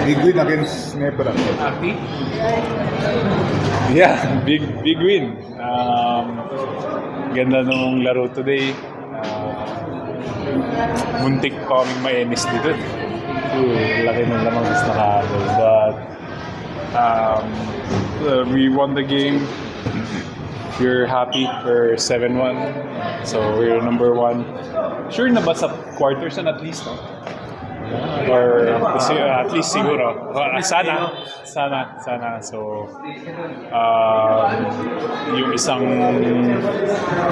Big win against Nebra. Happy? Yeah, big win. Ganda nung laro today. Muntik pa kaming ma-ennis dito. Laki ng lamang is nakagol. But we won the game. We're happy. We're 7-1. So we're number 1. Sure na ba sa quarters na at least? No? Or at least siguro. Sana. So, yung isang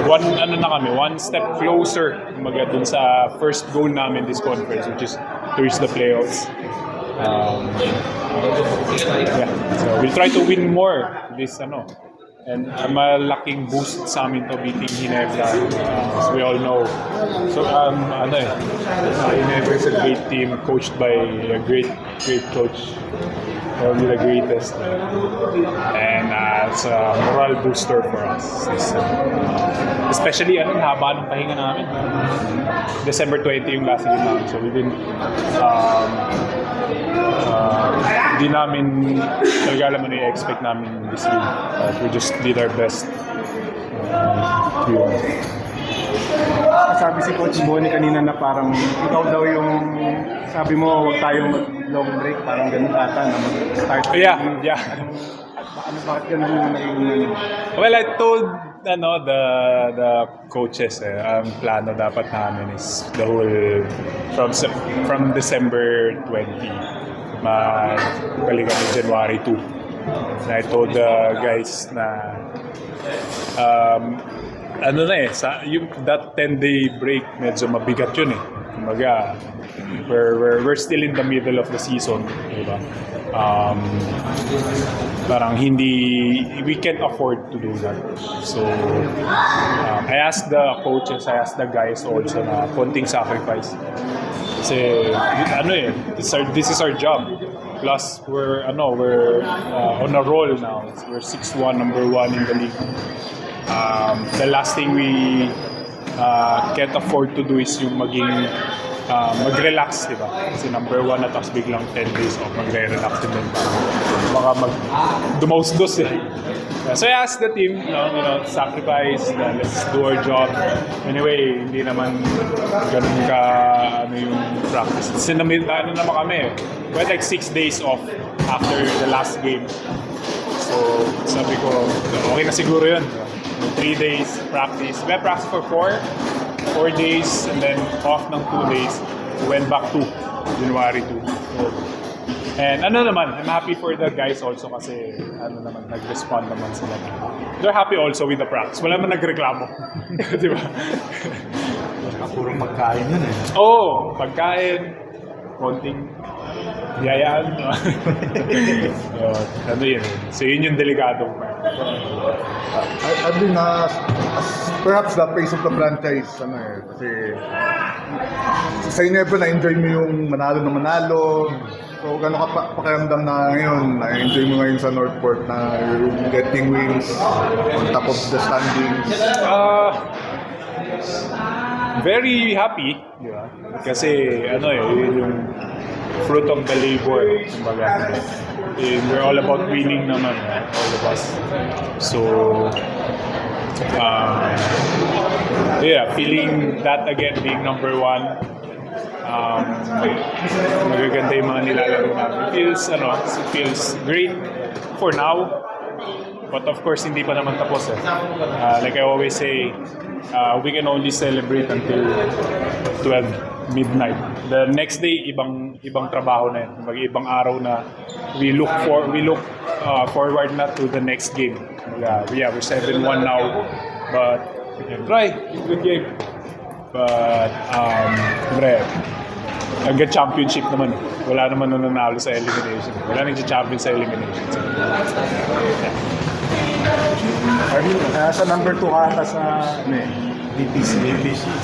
one step closer kumbaga dun sa first goal namin this conference, which is to reach the playoffs. Yeah. So we'll try to win more this and malaking boost sa amin to beating Ginebra, as we all know. So, Ginebra is a great team coached by a great coach. Probably the greatest. And it's a moral booster for us. Especially, haba ng pahinga namin. December 20 yung last game namin. So, we've been di namin talaga alam ano i-expect namin this game. We just did our best. Sabi si Coach Bonnie kanina na parang ikaw daw yung sabi mo huwag tayong mag-long break, parang ganun ata na mag-start. Yeah. Bakit ganun yung naging Well, I told the coaches ang plano dapat namin is the whole from December 20 balikan ni January 2. And I told the guys na that 10-day break medyo mabigat yun eh. Kumbaga, we're still in the middle of the season, diba? Parang we can't afford to do that. So, I asked the coaches, I asked the guys also na konting sacrifice. Kasi, this is our job. Plus, we're on a roll now. We're 6-1, number 1 in the league. The last thing we can't afford to do is yung mag-relax, diba? Kasi number 1 na tapos biglang 10 days off, magre-relax din din. Baka dumaus-dos eh. So I asked the team, sacrifice, let's do our job. Anyway, hindi naman ganun ka yung practice. Kasi naman kami, we had like 6 days off after the last game. So sabi ko, okay na siguro yun. 3 days practice. We had practice for 4 days and then off ng 2 days. We went back to January 2. So, and I'm happy for the guys also kasi nag-respond naman sila. They're happy also with the practice. Wala man nagreklamo. Di ba? puro pagkain yun eh. Oo, pagkain, konting yayaan. Yun. So yun yung delikadong part. I think perhaps the pace of the franchise, kasi sa Ginebra na-enjoy mo yung manalo. So, gano'n ka pakiramdam na ngayon, na-enjoy mo ngayon sa Northport na you're getting wins on top of the standings? Very happy, di ba? Kasi, yun yung fruit of the labor, kumbaga. We're all about winning naman, all of us. So, feeling that again, being number 1, magaganda yung mga nilalaro namin. It feels great for now. But of course, hindi pa naman tapos eh. Like I always say, we can only celebrate until 12 midnight. The next day, ibang trabaho na yun. Ibang araw na we look forward na to the next game. We're 7-1 now. But we can try. It's a good game. But, hanggang championship naman. Wala naman nanalo sa elimination. Wala nag-champion sa elimination. So, Armin, sa number 2 ka ata sa BPC.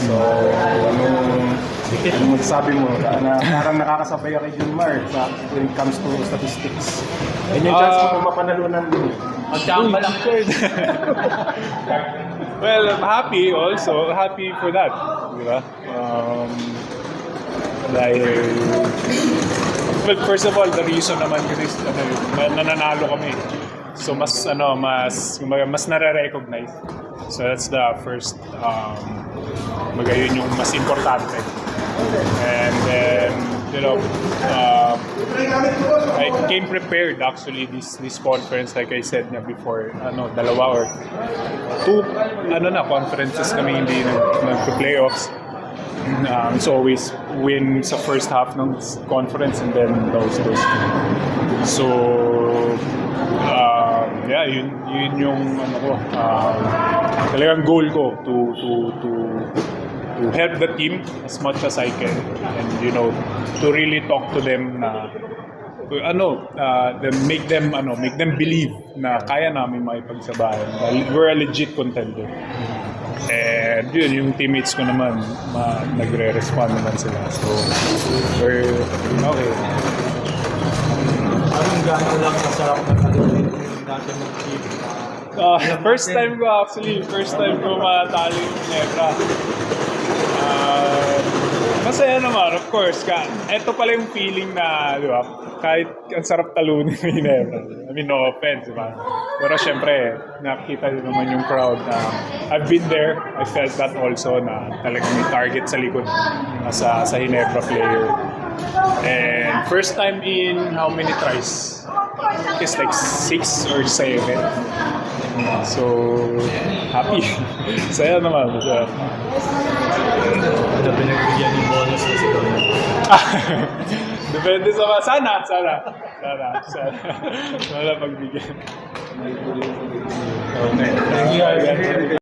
So, ano masasabi mo? Parang nakakasabay ka kay Junmar when it comes to statistics. And yung chance mo mapanalunan din. Magkamba lang. Well, I'm happy also. Happy for that. Diba? Dahil Well, first of all, the reason naman kasi nananalo kami. So mas kumbaga, mas nare-recognize. So that's the first yun yung mas importante. And then, I came prepared actually this conference, like I said niya before, dalawa or two conferences kami hindi nag-playoffs. It's always win sa first half ng conference and then those. So, yeah, yun yung talagang goal ko to help the team as much as I can, and to really talk to them na make them believe na kaya namin makipagsabayan. We're a legit contender. And yun, yung teammates ko naman nagre-respond naman sila. So, we're okay. Anong gano'n lang kasarap na kalulin yung dati mong team? First time ko matalo yung Ginebra. Masaya naman, of course. Ito pala yung feeling na, di ba, kahit ang sarap talunin ng Ginebra. I mean, no offense, di ba? Pero syempre, nakita nyo naman yung crowd na I've been there. I felt that also na talagang may target sa likod sa Ginebra player. And first time in how many tries? I guess like 6 or 7. So, happy. Saya naman. Masaya. Ito pinagbigyan yung bonus na siguro. Depende sa sana. Sana pagbigyan. Thank you.